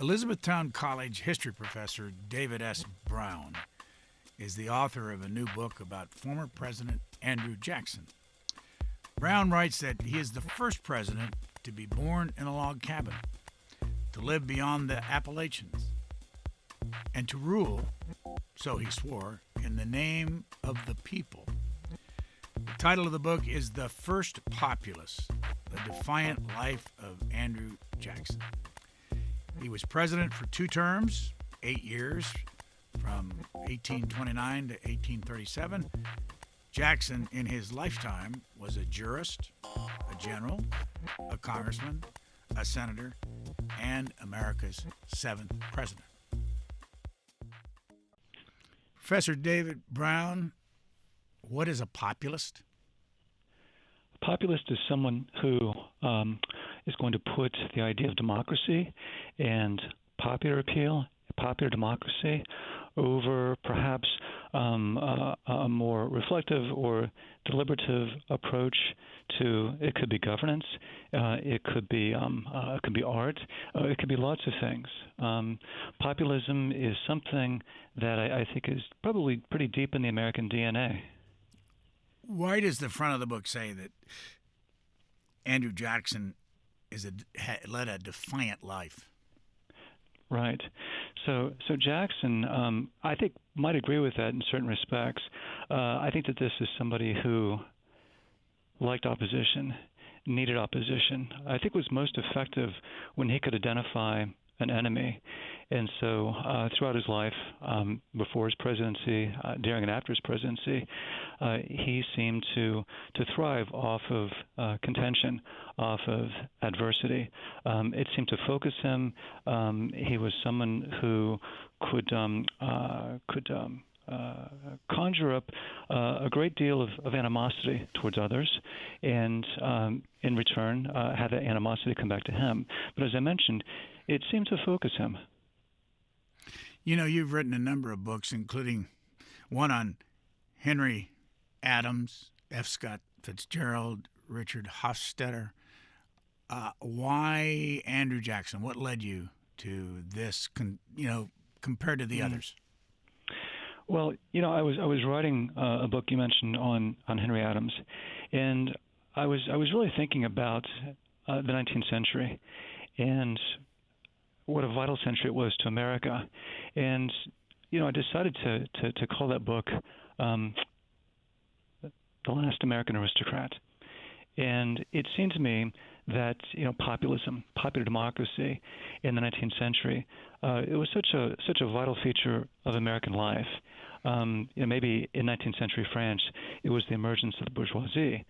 Elizabethtown College history professor David S. Brown is the author of a new book about former President Andrew Jackson. Brown writes that he is the first president to be born in a log cabin, to live beyond the Appalachians, and to rule, so he swore, in the name of the people. The title of the book is The First Populist, The Defiant Life of Andrew Jackson. He was president for 2 terms, 8 years, from 1829 to 1837. Jackson, in his lifetime, was a jurist, a general, a congressman, a senator, and America's 7th president. Professor David Brown, what is a populist? A populist is someone who is going to put the idea of democracy and popular appeal, popular democracy, over perhaps a more reflective or deliberative approach to, it could be governance, it could be art, it could be lots of things. Populism is something that I think is probably pretty deep in the American DNA. Why does the front of the book say that Andrew Jackson led a defiant life? Right. So Jackson, I think, might agree with that in certain respects. I think that this is somebody who liked opposition, needed opposition. I think was most effective when he could identify an enemy. And so throughout his life, before his presidency, during and after his presidency, he seemed to thrive off of contention, off of adversity. It seemed to focus him. He was someone who could conjure up a great deal of animosity towards others, and in return have that animosity come back to him. But as I mentioned, it seemed to focus him. You know, you've written a number of books, including one on Henry Adams, F. Scott Fitzgerald, Richard Hofstadter. Why Andrew Jackson? What led you to this, compared to the others? Well, I was writing a book you mentioned on Henry Adams, and I was really thinking about the 19th century and what a vital century it was to America. And, I decided to call that book The Last American Aristocrat. And it seemed to me that, populism, popular democracy in the 19th century, it was such a vital feature of American life. Maybe in 19th century France, it was the emergence of the bourgeoisie.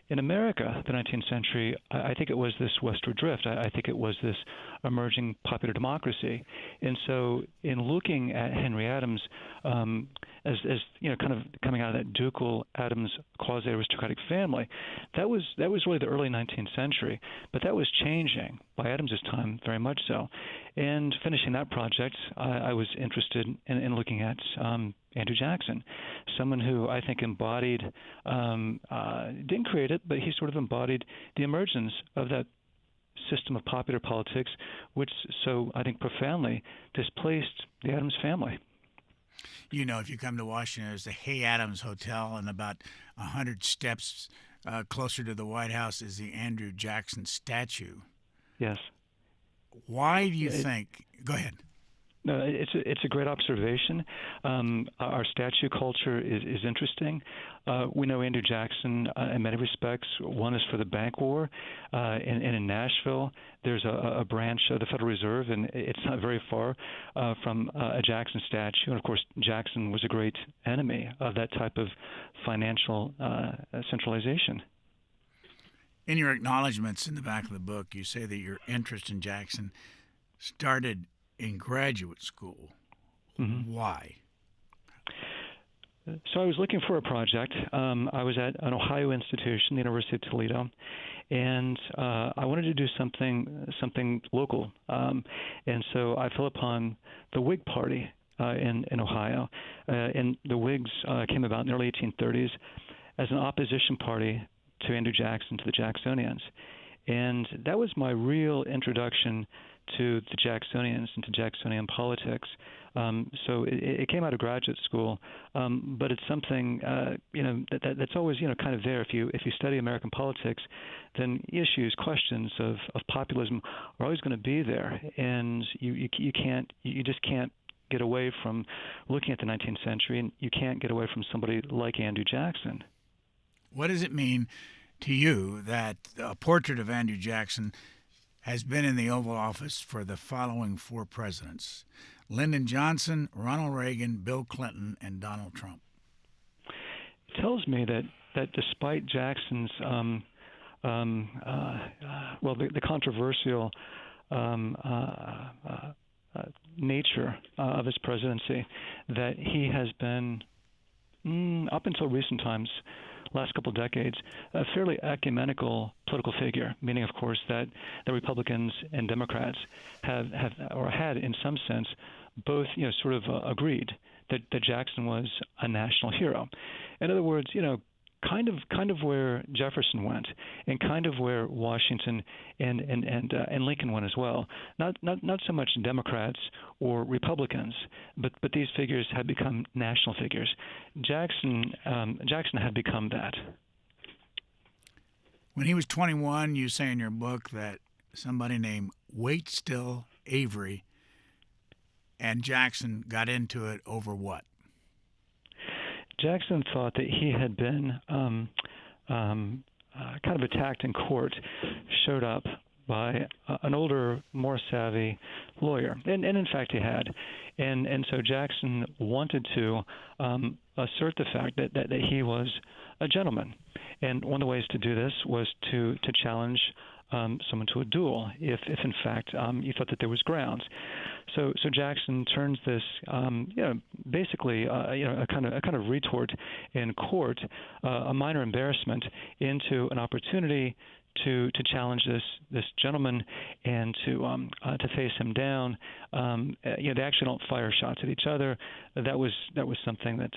In America, the 19th century, I think it was this westward drift. I think it was this emerging popular democracy. And so in looking at Henry Adams, as kind of coming out of that ducal Adams quasi-aristocratic family, that was really the early 19th century. But that was changing by Adams's time, very much so. And finishing that project, I was interested in looking at Andrew Jackson, someone who I think embodied, didn't create it, but he sort of embodied the emergence of that system of popular politics, which so I think profoundly displaced the Adams family. If you come to Washington, there's the Hay Adams Hotel, and about 100 steps closer to the White House is the Andrew Jackson statue. Yes. Why do you think? Go ahead. No, it's a great observation. Our statue culture is interesting. We know Andrew Jackson in many respects. One is for the bank war, and in Nashville, there's a branch of the Federal Reserve, and it's not very far from a Jackson statue. And of course, Jackson was a great enemy of that type of financial centralization. In your acknowledgments in the back of the book, you say that your interest in Jackson started in graduate school. Mm-hmm. Why? So I was looking for a project. I was at an Ohio institution, the University of Toledo, and I wanted to do something local. And so I fell upon the Whig Party in Ohio. And the Whigs came about in the early 1830s as an opposition party to Andrew Jackson, to the Jacksonians. And that was my real introduction to the Jacksonians and to Jacksonian politics. So it came out of graduate school, but it's something that's always kind of there. If you study American politics, then issues, questions of populism are always going to be there, and you just can't get away from looking at the 19th century, and you can't get away from somebody like Andrew Jackson. What does it mean to you that a portrait of Andrew Jackson has been in the Oval Office for the following four presidents: Lyndon Johnson, Ronald Reagan, Bill Clinton, and Donald Trump? It tells me that despite Jackson's the controversial nature of his presidency, that he has been, up until recent times, last couple of decades, a fairly ecumenical political figure, meaning, of course, that the Republicans and Democrats have or had, in some sense, both, sort of agreed that Jackson was a national hero. In other words, kind of where Jefferson went, and kind of where Washington and Lincoln went as well. Not so much Democrats or Republicans, but these figures had become national figures. Jackson had become that. When he was 21, you say in your book that somebody named Waitstill Avery and Jackson got into it over what? Jackson thought that he had been kind of attacked in court, showed up by an older, more savvy lawyer, and in fact he had, and so Jackson wanted to assert the fact that he was a gentleman, and one of the ways to do this was to challenge someone to a duel, if in fact you thought that there was grounds. So Jackson turns this, basically, a kind of retort in court, a minor embarrassment, into an opportunity to challenge this gentleman and to face him down. They actually don't fire shots at each other. That was something that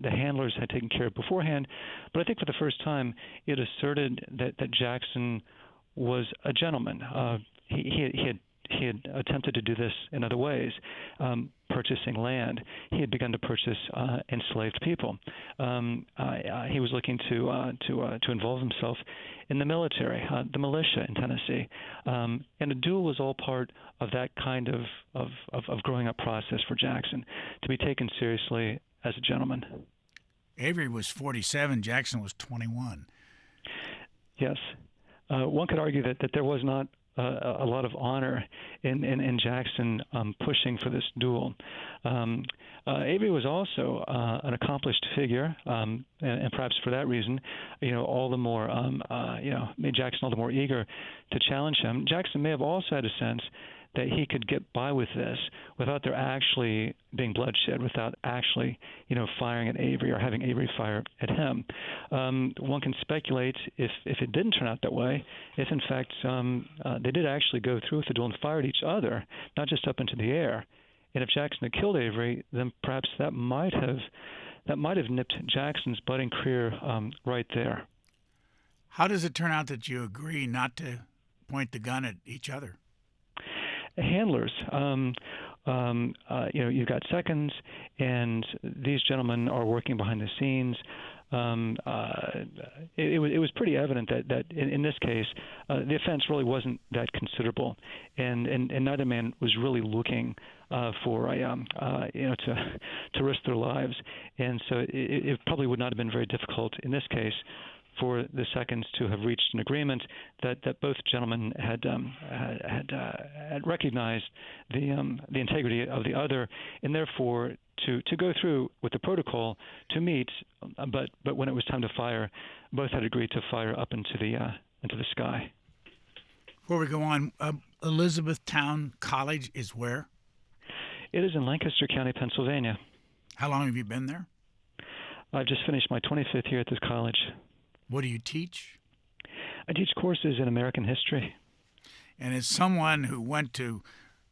the handlers had taken care of beforehand. But I think for the first time, it asserted that Jackson was a gentleman. He had attempted to do this in other ways, purchasing land. He had begun to purchase enslaved people. He was looking to involve himself in the military, the militia in Tennessee, and a duel was all part of that kind of growing up process for Jackson, to be taken seriously as a gentleman. Avery was 47. Jackson was 21. Yes. One could argue that there was not a lot of honor in Jackson pushing for this duel. Avery was also an accomplished figure, and perhaps for that reason, all the more, made Jackson all the more eager to challenge him. Jackson may have also had a sense that he could get by with this without there actually being bloodshed, without actually, firing at Avery or having Avery fire at him. One can speculate if it didn't turn out that way, if in fact they did actually go through with the duel and fired each other, not just up into the air. And if Jackson had killed Avery, then perhaps that might have nipped Jackson's budding career right there. How does it turn out that you agree not to point the gun at each other? Handlers. You've got seconds, and these gentlemen are working behind the scenes. It was pretty evident that in this case, the offense really wasn't that considerable, and neither man was really looking for to risk their lives, and so it probably would not have been very difficult in this case for the seconds to have reached an agreement that both gentlemen had recognized the integrity of the other, and therefore to go through with the protocol to meet, but when it was time to fire, both had agreed to fire up into the sky. Before we go on, Elizabethtown College is where? It is in Lancaster County, Pennsylvania. How long have you been there? I've just finished my 25th year at this college. What do you teach? I teach courses in American history. And as someone who went to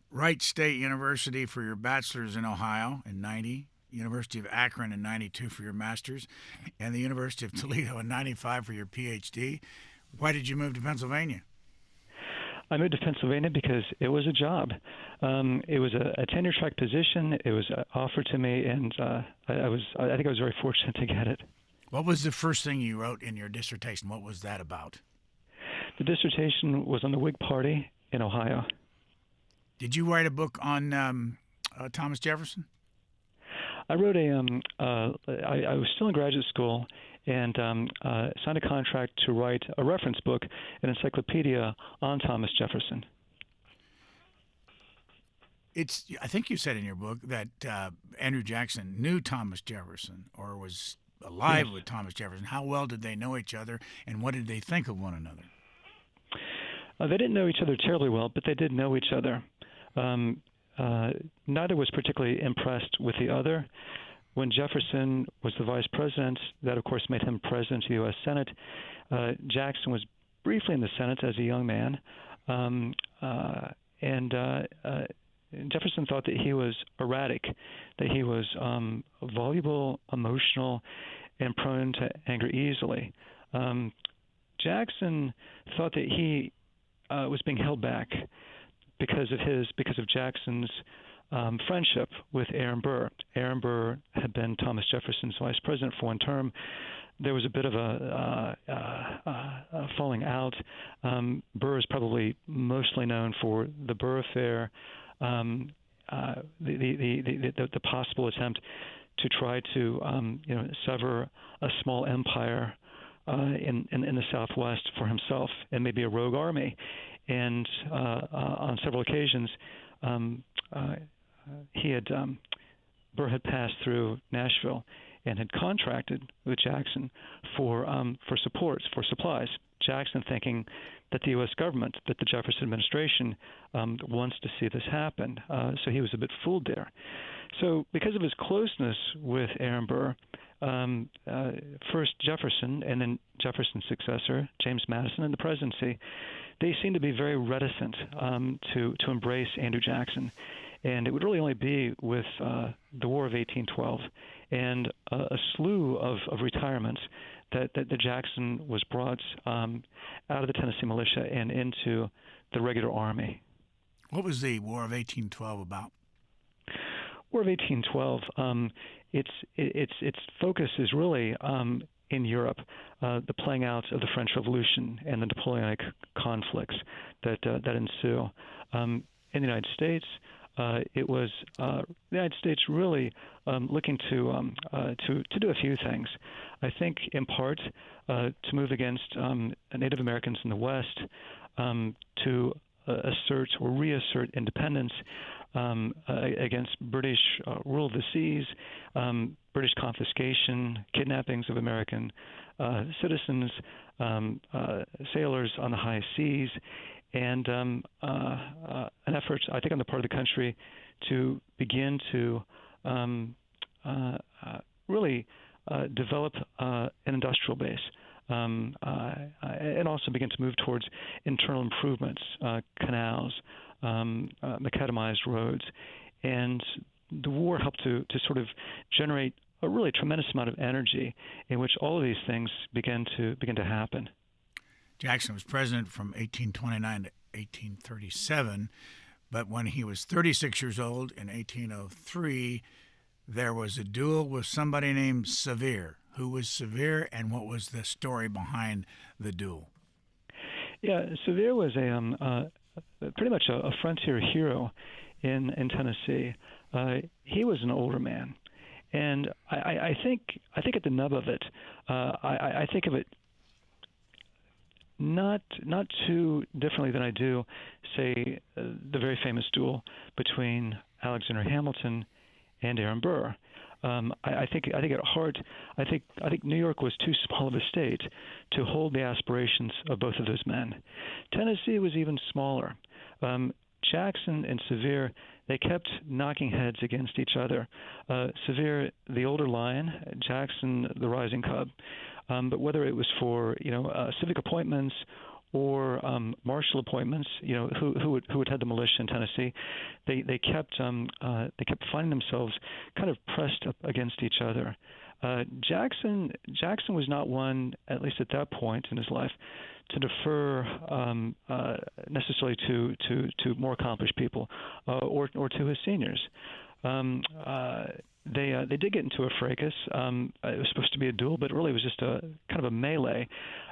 Wright State University for your bachelor's in Ohio in 90, University of Akron in 92 for your master's, and the University of Toledo in 95 for your PhD, why did you move to Pennsylvania? I moved to Pennsylvania because it was a job. It was a tenure-track position. It was offered to me, and I think I was very fortunate to get it. What was the first thing you wrote in your dissertation? What was that about? The dissertation was on the Whig Party in Ohio. Did you write a book on Thomas Jefferson? I wrote I was still in graduate school and signed a contract to write a reference book, an encyclopedia on Thomas Jefferson. I think you said in your book that Andrew Jackson knew Thomas Jefferson or was alive with Thomas Jefferson. How well did they know each other, and what did they think of one another? They didn't know each other terribly well, but they did know each other. Neither was particularly impressed with the other. When Jefferson was the vice president, that of course made him president of the U.S. Senate. Jackson was briefly in the Senate as a young man, and Jefferson thought that he was erratic, that he was voluble, emotional, and prone to anger easily. Jackson thought that he was being held back because of Jackson's friendship with Aaron Burr. Aaron Burr had been Thomas Jefferson's vice president for one term. There was a bit of a falling out. Burr is probably mostly known for the Burr affair, the possible attempt to try to sever a small empire in the Southwest for himself and maybe a rogue army. And on several occasions, Burr had passed through Nashville and had contracted with Jackson for support, for supplies. Jackson thinking that the U.S. government, that the Jefferson administration wants to see this happen. So he was a bit fooled there. So because of his closeness with Aaron Burr, first Jefferson and then Jefferson's successor, James Madison, in the presidency, they seemed to be very reticent to embrace Andrew Jackson. And it would really only be with the War of 1812 and a slew of retirements that Jackson was brought out of the Tennessee militia and into the regular army. What was the War of 1812 about? War of 1812, its focus is really in Europe, the playing out of the French Revolution and the Napoleonic conflicts that ensue. In the United States, it was the United States really looking to do a few things. I think in part to move against Native Americans in the West, to assert or reassert independence against British rule of the seas, British confiscation, kidnappings of American citizens, sailors on the high seas, and an effort, I think, on the part of the country to begin to really develop an industrial base, and also begin to move towards internal improvements, canals, macadamized roads. And the war helped to sort of generate a really tremendous amount of energy in which all of these things begin to happen. Jackson was president from 1829 to 1837, but when he was 36 years old in 1803, there was a duel with somebody named Sevier. Who was Sevier, and what was the story behind the duel? Yeah, Sevier was pretty much a frontier hero in Tennessee. He was an older man, and I think at the nub of it, I think of it not too differently than I do, say, the very famous duel between Alexander Hamilton and Aaron Burr. I think at heart, I think New York was too small of a state to hold the aspirations of both of those men. Tennessee was even smaller. Jackson and Sevier, they kept knocking heads against each other. Sevier, the older lion; Jackson, the rising cub. But whether it was for civic appointments or marshal appointments, who would head the militia in Tennessee, they kept finding themselves kind of pressed up against each other. Jackson was not one, at least at that point in his life, to defer necessarily to more accomplished people or to his seniors. They did get into a fracas. It was supposed to be a duel, but really it was just a kind of a melee.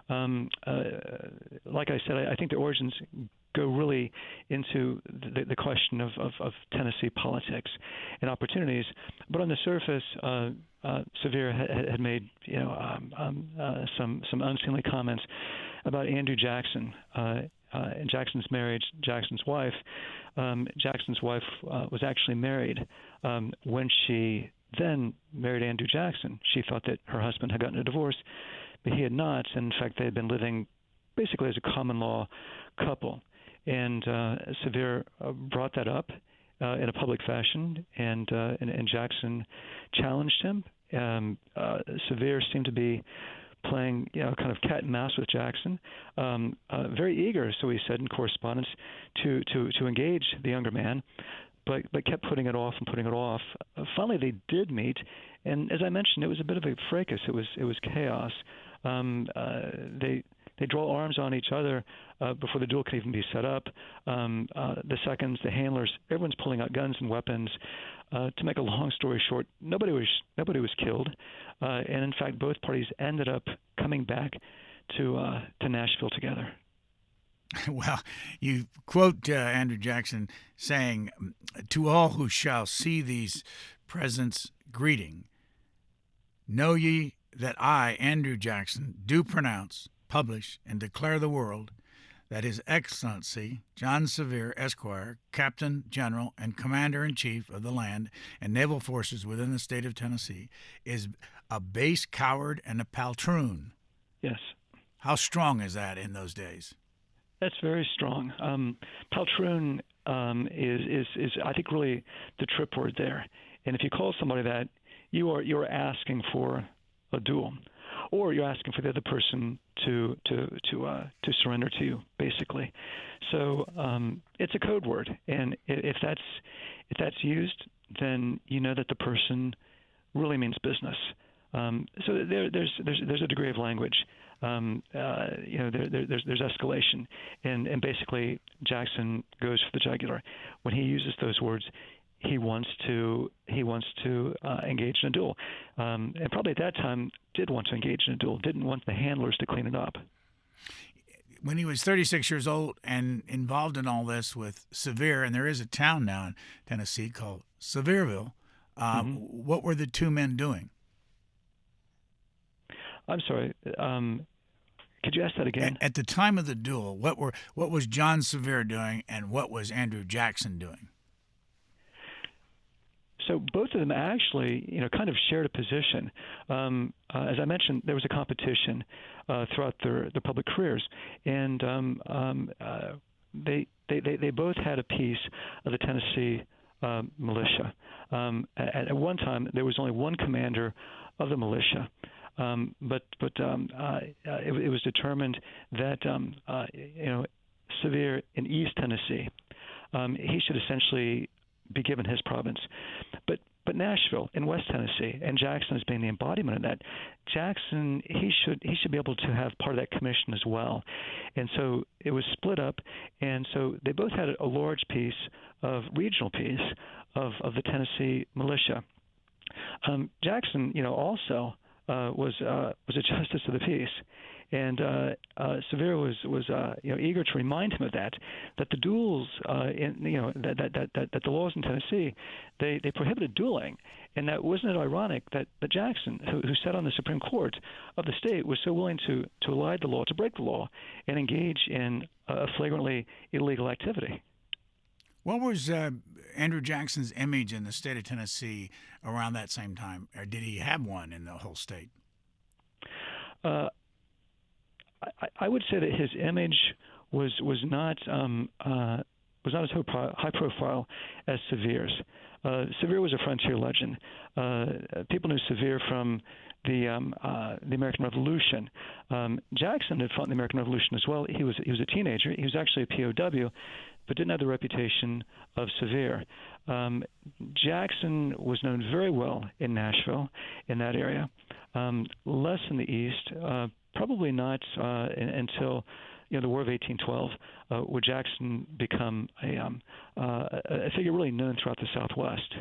Like I said, I think the origins go really into the question of Tennessee politics and opportunities. But on the surface, Sevier had made some unseemly comments about Andrew Jackson and Jackson's marriage. Jackson's wife was actually married when she then married Andrew Jackson. She thought that her husband had gotten a divorce, but he had not. And in fact, they had been living basically as a common law couple. And Sevier brought that up in a public fashion, and Jackson challenged him. Sevier seemed to be playing, kind of cat and mouse with Jackson, very eager, so he said in correspondence, to engage the younger man, but kept putting it off and putting it off. Finally, they did meet, and as I mentioned, it was a bit of a fracas. It was chaos. They draw arms on each other before the duel can even be set up. The seconds, the handlers, everyone's pulling out guns and weapons. To make a long story short, nobody was killed, and in fact, both parties ended up coming back to Nashville together. Well, you quote Andrew Jackson saying, "To all who shall see these presents greeting, know ye that I, Andrew Jackson, do pronounce, publish, and declare the world that His Excellency John Sevier, Esquire, Captain General and Commander-in-Chief of the land and naval forces within the state of Tennessee, is a base coward and a poltroon." Yes. How strong is that in those days? That's very strong. Poltroon is I think really the trip word there. And if you call somebody that, you're asking for a duel, or you're asking for the other person to surrender to you, basically. So it's a code word, and if that's used, then you know that the person really means business. So there's a degree of language. There's escalation, and basically Jackson goes for the jugular when he uses those words. He wants to engage in a duel, and probably at that time did want to engage in a duel. Didn't want the handlers to clean it up. When he was 36 years old and involved in all this with Sevier, and there is a town now in Tennessee called Sevierville, what were the two men doing? I'm sorry. Could you ask that again? At the time of the duel, what was John Sevier doing, and what was Andrew Jackson doing? So both of them actually, kind of shared a position. As I mentioned, there was a competition throughout their public careers, and they both had a piece of the Tennessee militia. At one time, there was only one commander of the militia, but it was determined that Sevier in East Tennessee, he should essentially be given his province. But Nashville in West Tennessee, and Jackson as being the embodiment of that, Jackson, he should be able to have part of that commission as well. And so it was split up, and so they both had a large regional piece of the Tennessee militia. Jackson, also was a justice of the peace. And Sevier was eager to remind him of that the duels that the laws in Tennessee they prohibited dueling, and that wasn't it ironic that Jackson, who sat on the Supreme Court of the state, was so willing to elide the law, to break the law, and engage in a flagrantly illegal activity. What was Andrew Jackson's image in the state of Tennessee around that same time, or did he have one in the whole state? I would say that his image was not as high profile as Sevier's. Sevier was a frontier legend. People knew Sevier from the American Revolution. Jackson had fought in the American Revolution as well. He was a teenager. He was actually a POW, but didn't have the reputation of severe. Jackson was known very well in Nashville, in that area, less in the East, probably not until the War of 1812, would Jackson become a figure really known throughout the Southwest.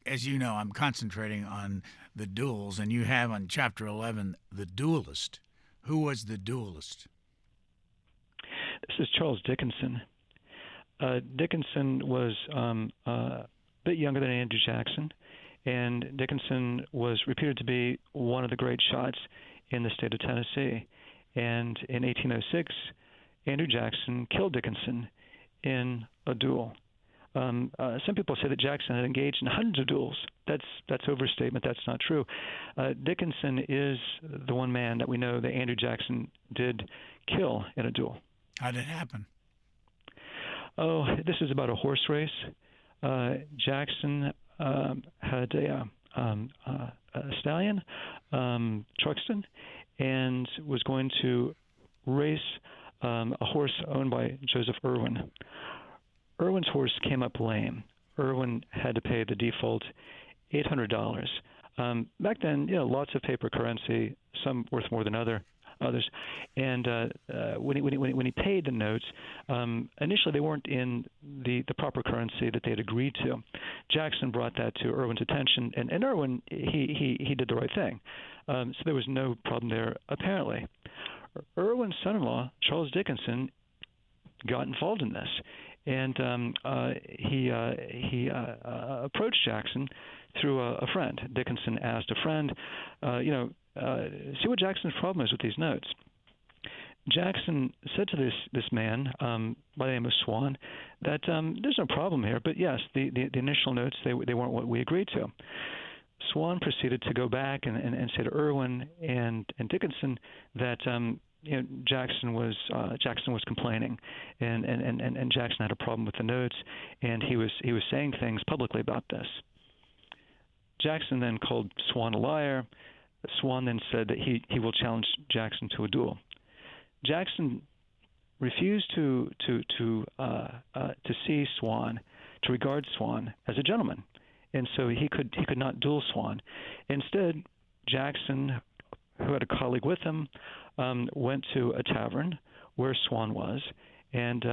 As you know, I'm concentrating on the duels, and you have on Chapter 11 the duelist. Who was the duelist? This is Charles Dickinson. Dickinson was a bit younger than Andrew Jackson, and Dickinson was reputed to be one of the great shots in the state of Tennessee. And in 1806, Andrew Jackson killed Dickinson in a duel. Some people say that Jackson had engaged in hundreds of duels. That's overstatement. That's not true. Dickinson is the one man that we know that Andrew Jackson did kill in a duel. How did it happen? Oh, this is about a horse race. Jackson had a stallion, Truxton, and was going to race a horse owned by Joseph Irwin. Irwin's horse came up lame. Irwin had to pay the default $800. Back then, lots of paper currency, some worth more than others. And when he paid the notes, initially they weren't in the proper currency that they had agreed to. Jackson brought that to Irwin's attention, and Irwin he did the right thing. So there was no problem there apparently. Irwin's son-in-law, Charles Dickinson, got involved in this. And he approached Jackson through a friend. Dickinson asked a friend, see what Jackson's problem is with these notes. Jackson said to this man by the name of Swan that there's no problem here, but yes, the initial notes, they weren't what we agreed to. Swan proceeded to go back and say to Irwin and Dickinson that Jackson was complaining, and Jackson had a problem with the notes, and he was saying things publicly about this. Jackson then called Swan a liar. Swan then said that he will challenge Jackson to a duel. Jackson refused to see Swan, to regard Swan as a gentleman, and so he could not duel Swan. Instead, Jackson, who had a colleague with him, went to a tavern where Swan was, and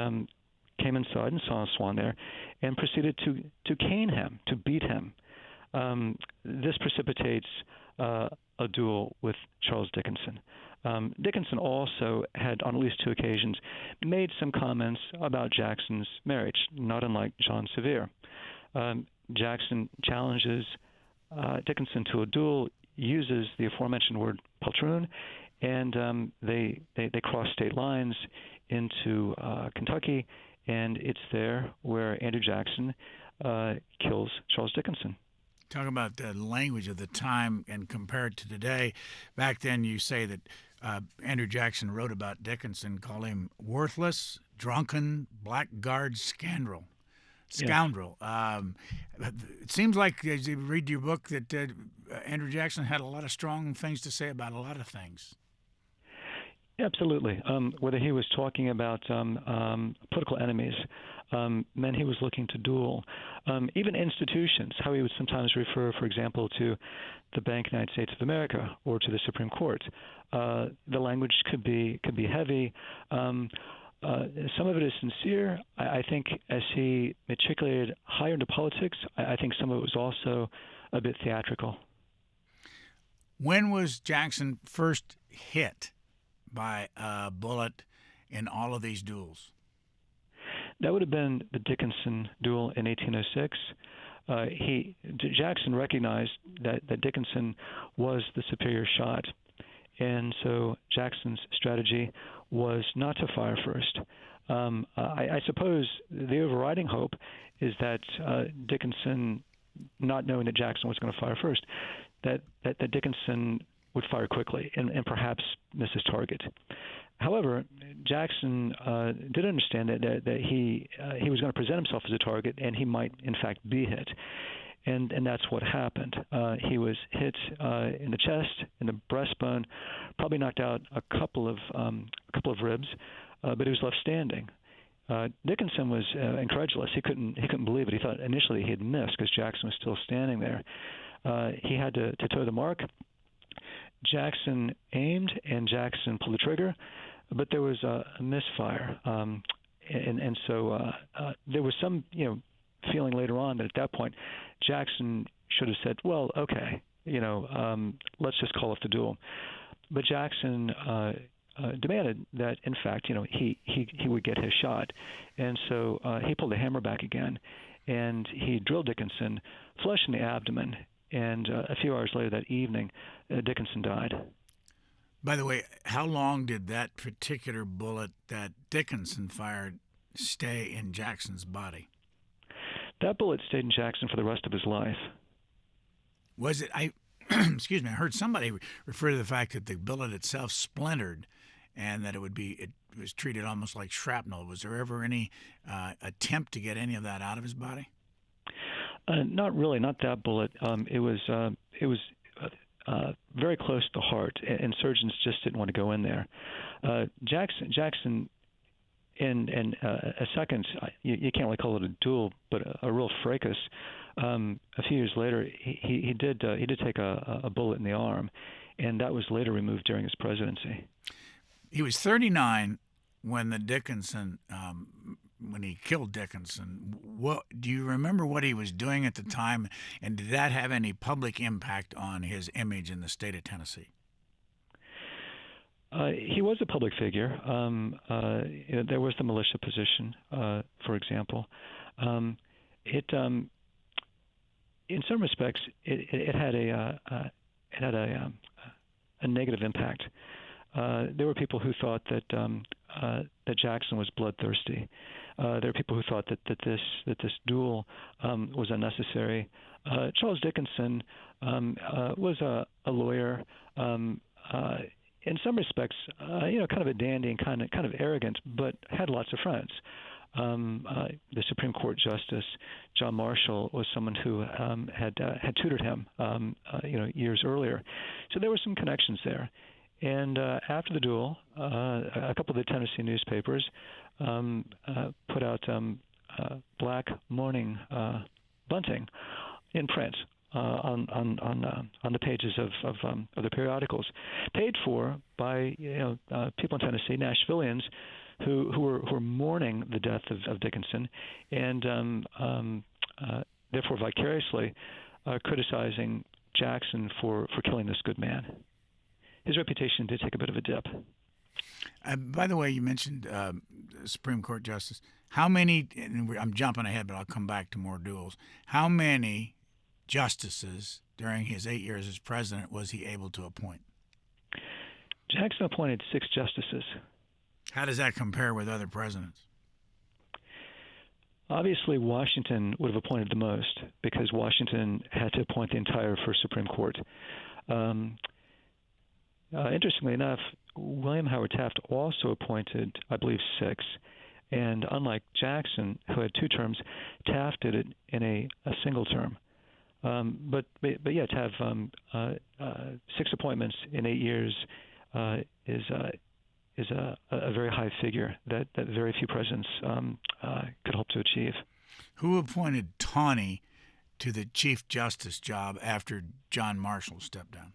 came inside and saw Swan there, and proceeded to cane him, to beat him. This precipitates a duel with Charles Dickinson. Dickinson also had, on at least two occasions, made some comments about Jackson's marriage, not unlike John Sevier. Jackson challenges Dickinson to a duel, uses the aforementioned word poltroon, and they cross state lines into Kentucky, and it's there where Andrew Jackson kills Charles Dickinson. Talk about the language of the time and compare it to today. Back then, you say that Andrew Jackson wrote about Dickinson, called him worthless, drunken, blackguard, scoundrel. Yes. It seems like, as you read your book, that Andrew Jackson had a lot of strong things to say about a lot of things. Absolutely. Whether he was talking about political enemies, men he was looking to duel, even institutions, how he would sometimes refer, for example, to the Bank of the United States of America or to the Supreme Court. The language could be heavy. Some of it is sincere. I think as he matriculated higher into politics, I think some of it was also a bit theatrical. When was Jackson first hit by a bullet in all of these duels? That would have been the Dickinson duel in 1806. Jackson recognized that Dickinson was the superior shot, and so Jackson's strategy was not to fire first. I suppose the overriding hope is that Dickinson, not knowing that Jackson was going to fire first, that Dickinson would fire quickly and perhaps miss his target. However, Jackson did understand that he was going to present himself as a target, and he might in fact be hit, and that's what happened. He was hit in the chest, in the breastbone, probably knocked out a couple of ribs, but he was left standing. Dickinson was incredulous. He couldn't believe it. He thought initially he had missed because Jackson was still standing there. He had to toe the mark. Jackson aimed and Jackson pulled the trigger, but there was a misfire, and so there was some feeling later on that at that point Jackson should have said, "Well, okay, let's just call off the duel." But Jackson demanded that, in fact, he would get his shot, and so he pulled the hammer back again, and he drilled Dickinson flush in the abdomen. And a few hours later that evening, Dickinson died. By the way, how long did that particular bullet that Dickinson fired stay in Jackson's body? That bullet stayed in Jackson for the rest of his life. Was it? Excuse me. I heard somebody refer to the fact that the bullet itself splintered, and that it was treated almost like shrapnel. Was there ever any attempt to get any of that out of his body? Not really, not that bullet. It was very close to the heart, and surgeons just didn't want to go in there. Jackson, in a second, you can't really call it a duel, but a real fracas. A few years later, he did take a bullet in the arm, and that was later removed during his presidency. He was 39 when when he killed Dickinson. What do you remember what he was doing at the time, and did that have any public impact on his image in the state of Tennessee? He was a public figure. There was the militia position, for example. In some respects, it had a negative impact. There were people who thought that Jackson was bloodthirsty. There are people who thought that this duel was unnecessary. Charles Dickinson was a lawyer. In some respects, kind of a dandy and kind of arrogant, but had lots of friends. The Supreme Court Justice John Marshall was someone who had tutored him, years earlier. So there were some connections there. And after the duel, a couple of the Tennessee newspapers put out black mourning bunting in print on the pages of the periodicals, paid for by people in Tennessee, Nashvillians, who were mourning the death of Dickinson, and therefore vicariously criticizing Jackson for killing this good man. His reputation did take a bit of a dip. By the way, you mentioned Supreme Court Justice. How many, and I'm jumping ahead, but I'll come back to more duels. How many justices during his 8 years as president was he able to appoint? Jackson appointed 6 justices. How does that compare with other presidents? Obviously, Washington would have appointed the most because Washington had to appoint the entire First Supreme Court. Interestingly enough, William Howard Taft also appointed, I believe, 6. And unlike Jackson, who had 2 terms, Taft did it in a single term. But yeah, to have 6 appointments in 8 years is a very high figure that very few presidents could hope to achieve. Who appointed Taney to the Chief Justice job after John Marshall stepped down?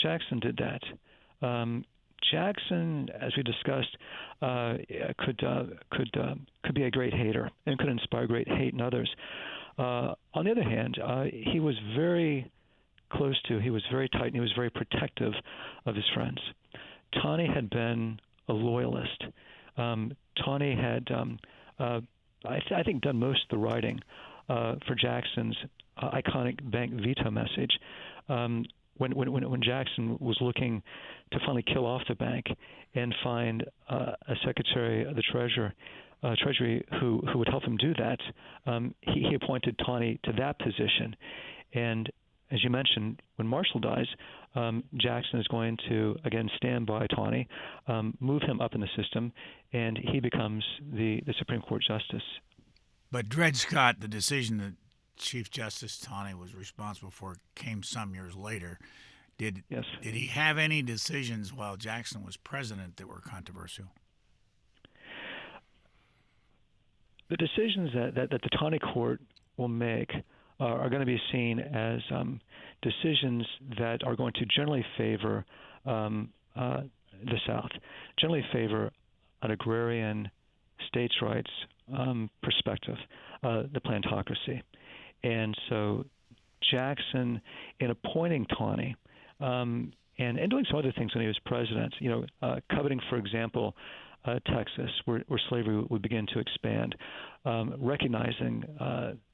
Jackson did that. Jackson, as we discussed, could be a great hater and could inspire great hate in others. On the other hand, he was very close to, he was very tight, and he was very protective of his friends. Taney had been a loyalist. Taney had, I think, done most of the writing for Jackson's iconic bank veto message. When Jackson was looking to finally kill off the bank and find a Secretary of the Treasury who would help him do that, he appointed Taney to that position. And as you mentioned, when Marshall dies, Jackson is going to, again, stand by Taney, move him up in the system, and he becomes the Supreme Court Justice. But Dred Scott, the decision that Chief Justice Taney was responsible for, came some years later. Did he have any decisions while Jackson was president that were controversial? the decisions that the Taney Court will make are going to be seen as decisions that are going to generally favor the South, generally favor an agrarian states' rights perspective, the plantocracy. And so Jackson, in appointing Taney, and doing some other things when he was president, coveting, for example, Texas, where slavery would begin to expand, recognizing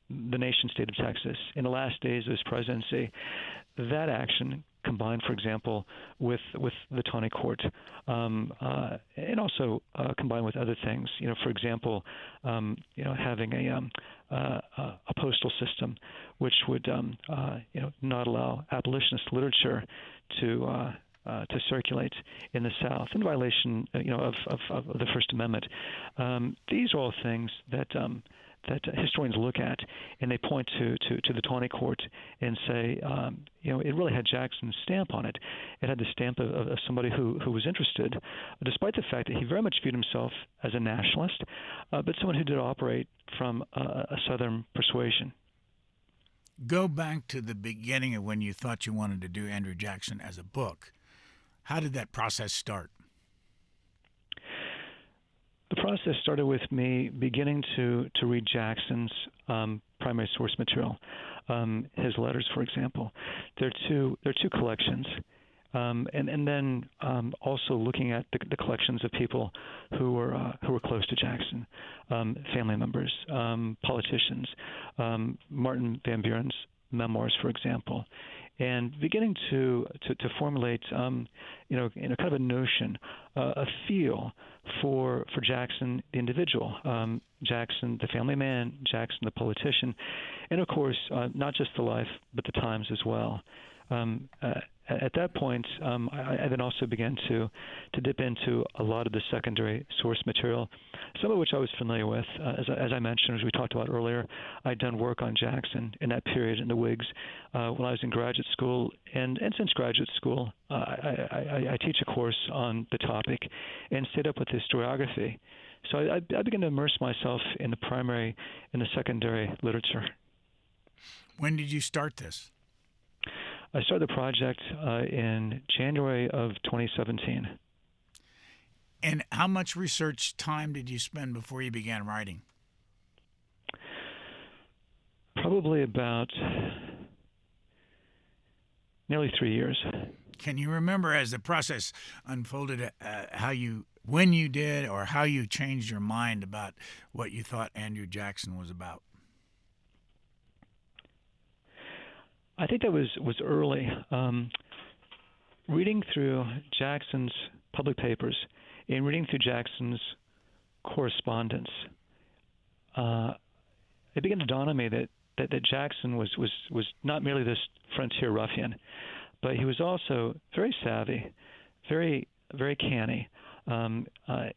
the nation-state of Texas in the last days of his presidency. That action, combined, for example, with the Taney Court, and also combined with other things. For example, having a postal system, which would not allow abolitionist literature to circulate in the South, in violation, of the First Amendment. These are all things that historians look at, and they point to the Taney Court and say, it really had Jackson's stamp on it. It had the stamp of somebody who was interested, despite the fact that he very much viewed himself as a nationalist, but someone who did operate from a Southern persuasion. Go back to the beginning of when you thought you wanted to do Andrew Jackson as a book. How did that process start? The process started with me beginning to read Jackson's primary source material, his letters, for example. There are two collections, and then also looking at the collections of people who were close to Jackson, family members, politicians, Martin Van Buren's memoirs, for example. And beginning to formulate, kind of a notion, a feel for Jackson the individual, Jackson the family man, Jackson the politician, and of course not just the life but the times as well. At that point, I then also began to dip into a lot of the secondary source material, some of which I was familiar with. As I mentioned, as we talked about earlier, I'd done work on Jackson in that period in the Whigs when I was in graduate school, and since graduate school, I teach a course on the topic and stayed up with historiography. So I began to immerse myself in the primary and the secondary literature. When did you start this? I started the project in January of 2017. And how much research time did you spend before you began writing? Probably about nearly 3 years. Can you remember, as the process unfolded, when you did or how you changed your mind about what you thought Andrew Jackson was about? I think that was early. Reading through Jackson's public papers and reading through Jackson's correspondence, it began to dawn on me that Jackson was not merely this frontier ruffian, but he was also very savvy, very, very canny.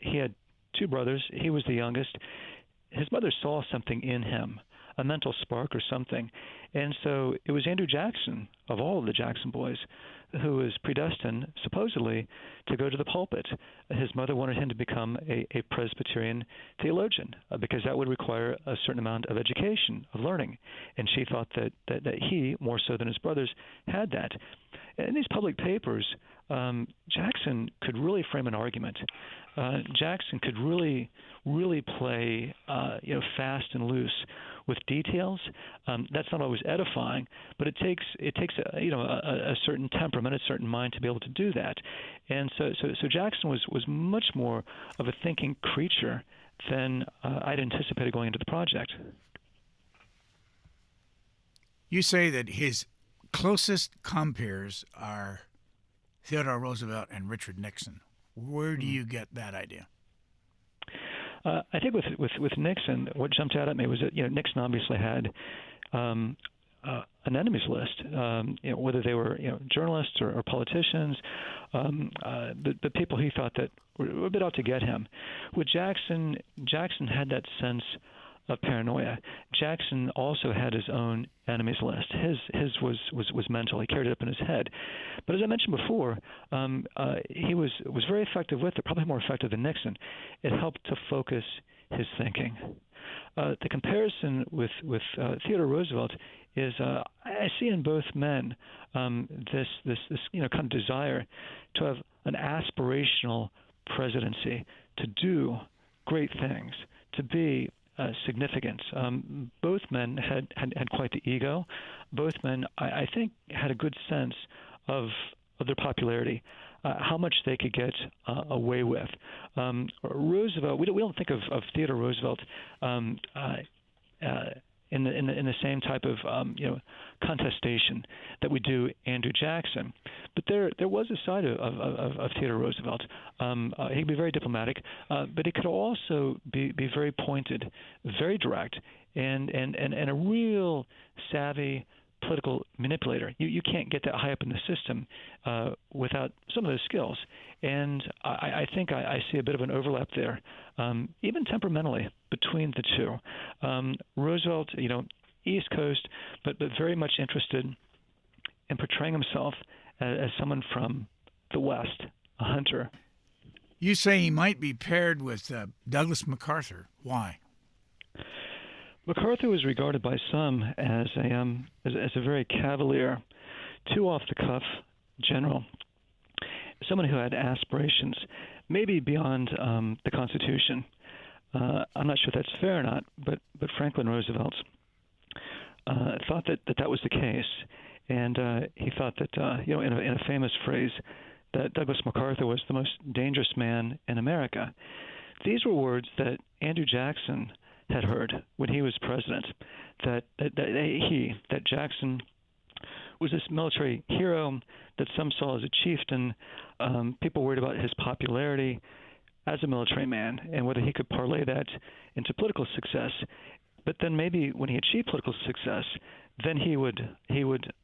He had two brothers. He was the youngest. His mother saw something in him, a mental spark or something. And so it was Andrew Jackson, of all of the Jackson boys, who was predestined, supposedly, to go to the pulpit. His mother wanted him to become a Presbyterian theologian because that would require a certain amount of education, of learning. And she thought that he, more so than his brothers, had that. In these public papers, Jackson could really frame an argument. Jackson could really play fast and loose with details. That's not always edifying, but it takes a certain temperament, a certain mind to be able to do that. And so Jackson was much more of a thinking creature than I'd anticipated going into the project. You say that his closest compeers are Theodore Roosevelt and Richard Nixon. Where do you get that idea? I think with Nixon, what jumped out at me was that Nixon obviously had an enemies list, whether they were journalists or politicians, but people he thought that were a bit out to get him. With Jackson had that sense of paranoia. Jackson also had his own enemies list. His was mental. He carried it up in his head. But as I mentioned before, he was very effective with it, probably more effective than Nixon. It helped to focus his thinking. The comparison with Theodore Roosevelt is I see in both men this kind of desire to have an aspirational presidency, to do great things, to be significant. Both men had quite the ego. Both men, I think, had a good sense of their popularity, how much they could get away with. Roosevelt, we don't think of Theodore Roosevelt in the same type of contestation that we do Andrew Jackson. But there was a side of Theodore Roosevelt. He could be very diplomatic, but he could also be very pointed, very direct, and a real savvy political manipulator. You can't get that high up in the system without some of those skills. And I think I see a bit of an overlap there, even temperamentally, between the two. Roosevelt, East Coast, but very much interested in portraying himself as someone from the West, a hunter. You say he might be paired with Douglas MacArthur. Why? MacArthur was regarded by some as a very cavalier, too off-the-cuff general, someone who had aspirations, maybe beyond the Constitution. I'm not sure if that's fair or not, but Franklin Roosevelt thought that was the case, and he thought that in a famous phrase that Douglas MacArthur was the most dangerous man in America. These were words that Andrew Jackson had heard when he was president, that Jackson was this military hero that some saw as a chieftain. People worried about his popularity as a military man and whether he could parlay that into political success. But then maybe when he achieved political success, then he would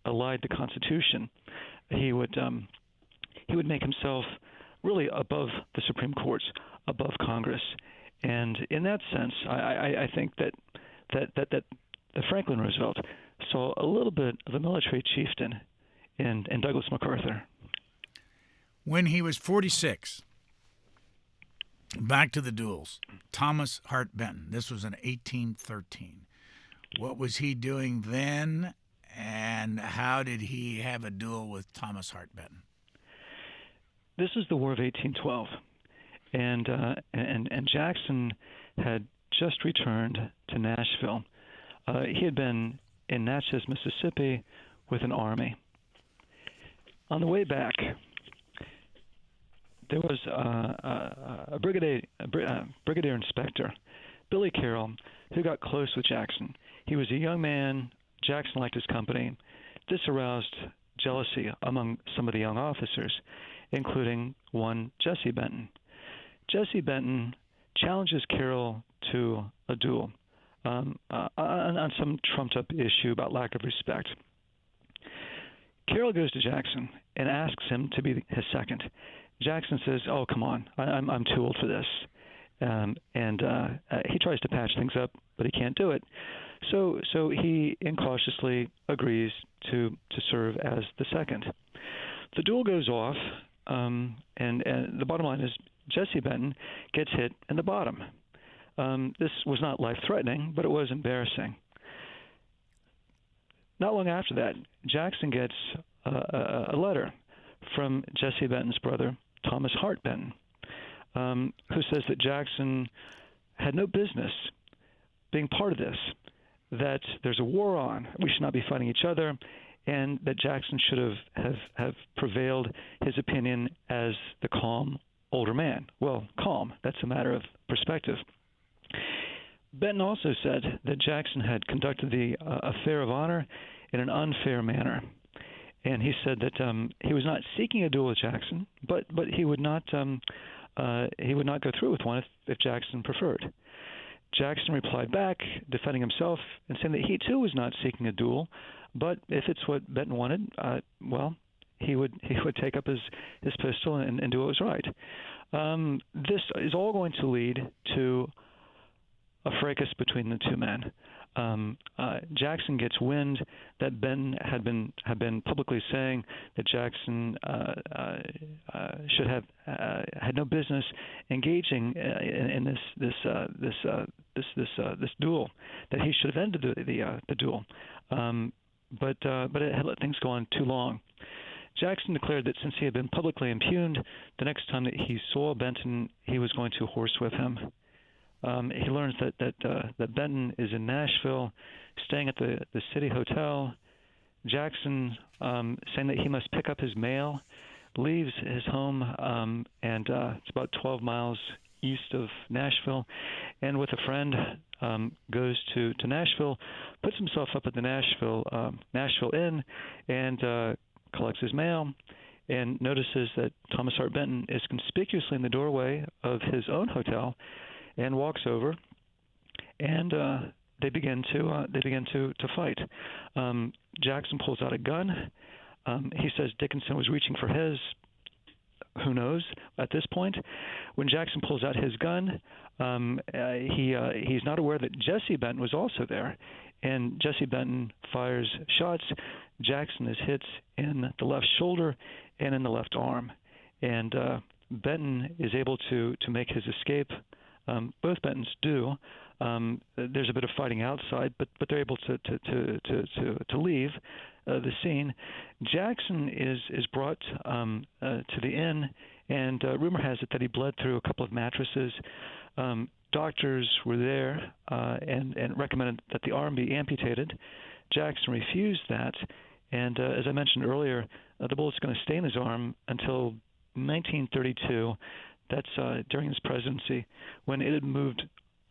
elide the Constitution. He would make himself really above the Supreme Courts, above Congress. And in that sense, I think that Franklin Roosevelt saw a little bit of a military chieftain in Douglas MacArthur. When he was 46, back to the duels, Thomas Hart Benton. This was in 1813. What was he doing then, and how did he have a duel with Thomas Hart Benton? This is the War of 1812. And Jackson had just returned to Nashville. He had been in Natchez, Mississippi, with an army. On the way back, there was a brigadier inspector, Billy Carroll, who got close with Jackson. He was a young man. Jackson liked his company. This aroused jealousy among some of the young officers, including one Jesse Benton. Jesse Benton challenges Carroll to a duel on some trumped-up issue about lack of respect. Carroll goes to Jackson and asks him to be his second. Jackson says, "Oh, come on, I'm too old for this," and he tries to patch things up, but he can't do it. So he incautiously agrees to serve as the second. The duel goes off, and the bottom line is Jesse Benton gets hit in the bottom. This was not life-threatening, but it was embarrassing. Not long after that, Jackson gets a letter from Jesse Benton's brother, Thomas Hart Benton, who says that Jackson had no business being part of this, that there's a war on, we should not be fighting each other, and that Jackson should have prevailed his opinion as the calm older man. Well, calm, that's a matter of perspective. Benton also said that Jackson had conducted the affair of honor in an unfair manner. And he said that he was not seeking a duel with Jackson, but he would not go through with one if Jackson preferred. Jackson replied back, defending himself and saying that he too was not seeking a duel, but if it's what Benton wanted, he would take up his pistol and do what was right. This is all going to lead to fracas between the two men. Jackson gets wind that Benton had been publicly saying that Jackson should have had no business engaging in this duel, that he should have ended the duel, but it had let things go on too long. Jackson declared that since he had been publicly impugned, the next time that he saw Benton, he was going to horsewhip him. He learns that Benton is in Nashville, staying at the City Hotel. Jackson, saying that he must pick up his mail, leaves his home, and it's about 12 miles east of Nashville, and with a friend goes to Nashville, puts himself up at the Nashville Inn, and collects his mail, and notices that Thomas Hart Benton is conspicuously in the doorway of his own hotel, and walks over, and they begin to fight. Jackson pulls out a gun. He says Dickinson was reaching for his. Who knows at this point? When Jackson pulls out his gun, he's not aware that Jesse Benton was also there, and Jesse Benton fires shots. Jackson is hit in the left shoulder and in the left arm, and Benton is able to make his escape. Both Bentons do. There's a bit of fighting outside, but they're able to leave the scene. Jackson is brought to the inn, and rumor has it that he bled through a couple of mattresses. Doctors were there and recommended that the arm be amputated. Jackson refused that, and as I mentioned earlier, the bullet's going to stay in his arm until 1932. That's during his presidency, when it had moved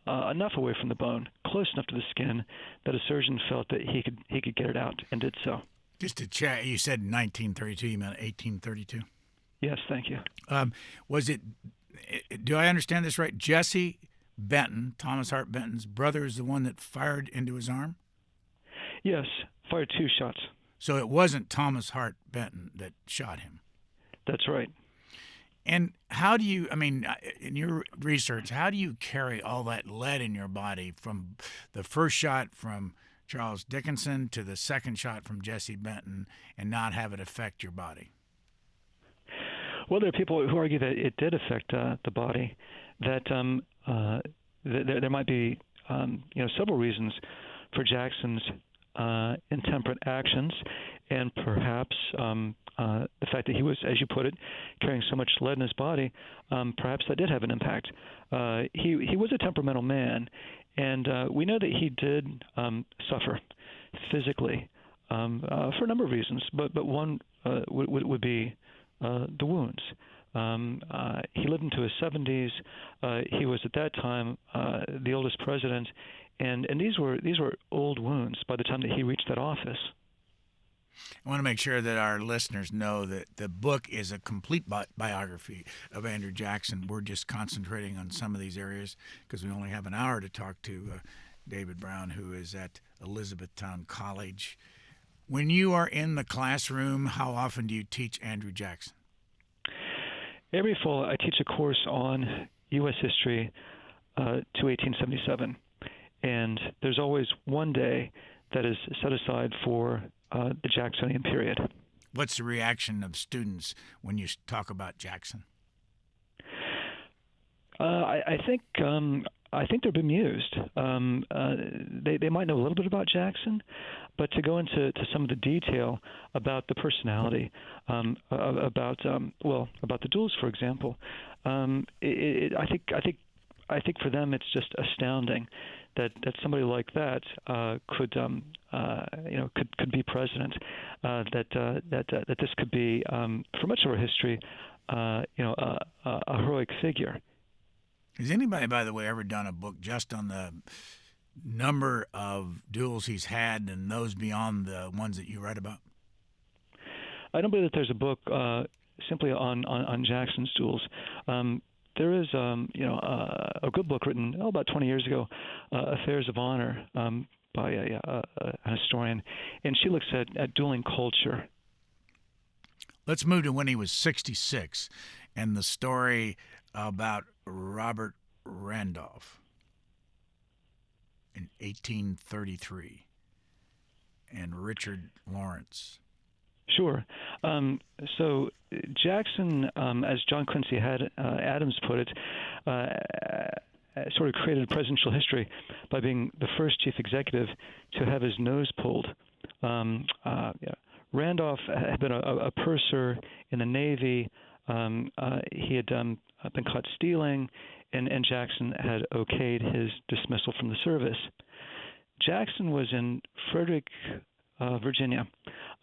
enough away from the bone, close enough to the skin, that a surgeon felt that he could get it out, and did so. Just to check, you said 1932. You meant 1832. Yes, thank you. Was it? Do I understand this right? Jesse Benton, Thomas Hart Benton's brother, is the one that fired into his arm? Yes, fired 2 shots. So it wasn't Thomas Hart Benton that shot him. That's right. And how do you, in your research, how do you carry all that lead in your body from the first shot from Charles Dickinson to the second shot from Jesse Benton and not have it affect your body? Well, there are people who argue that it did affect the body, that there might be several reasons for Jackson's intemperate actions, and perhaps the fact that he was, as you put it, carrying so much lead in his body, perhaps that did have an impact. He was a temperamental man, and we know that he did suffer physically for a number of reasons, but one would be the wounds. He lived into his 70s. He was at that time the oldest president, and these were old wounds by the time that he reached that office. I want to make sure that our listeners know that the book is a complete biography of Andrew Jackson. We're just concentrating on some of these areas because we only have an hour to talk to David Brown, who is at Elizabethtown College. When you are in the classroom, how often do you teach Andrew Jackson? Every fall, I teach a course on U.S. history to 1877, and there's always one day that is set aside for the Jacksonian period. What's the reaction of students when you talk about Jackson? I think they're bemused. They might know a little bit about Jackson, but to go into some of the detail about the personality, about the duels, for example, I think for them it's just astounding that somebody like that could be president. That this could be for much of our history, a heroic figure. Has anybody, by the way, ever done a book just on the number of duels he's had and those beyond the ones that you read about? I don't believe that there's a book simply on Jackson's duels. There is, a good book written about 20 years ago, Affairs of Honor, by a historian, and she looks at dueling culture. Let's move to when he was 66 and the story about Robert Randolph. in 1833 and Richard Lawrence. Sure. So Jackson, as John Quincy Adams put it, sort of created presidential history by being the first chief executive to have his nose pulled. Randolph had been a purser in the Navy. He had been caught stealing, and Jackson had okayed his dismissal from the service. Jackson was in Frederick, Virginia.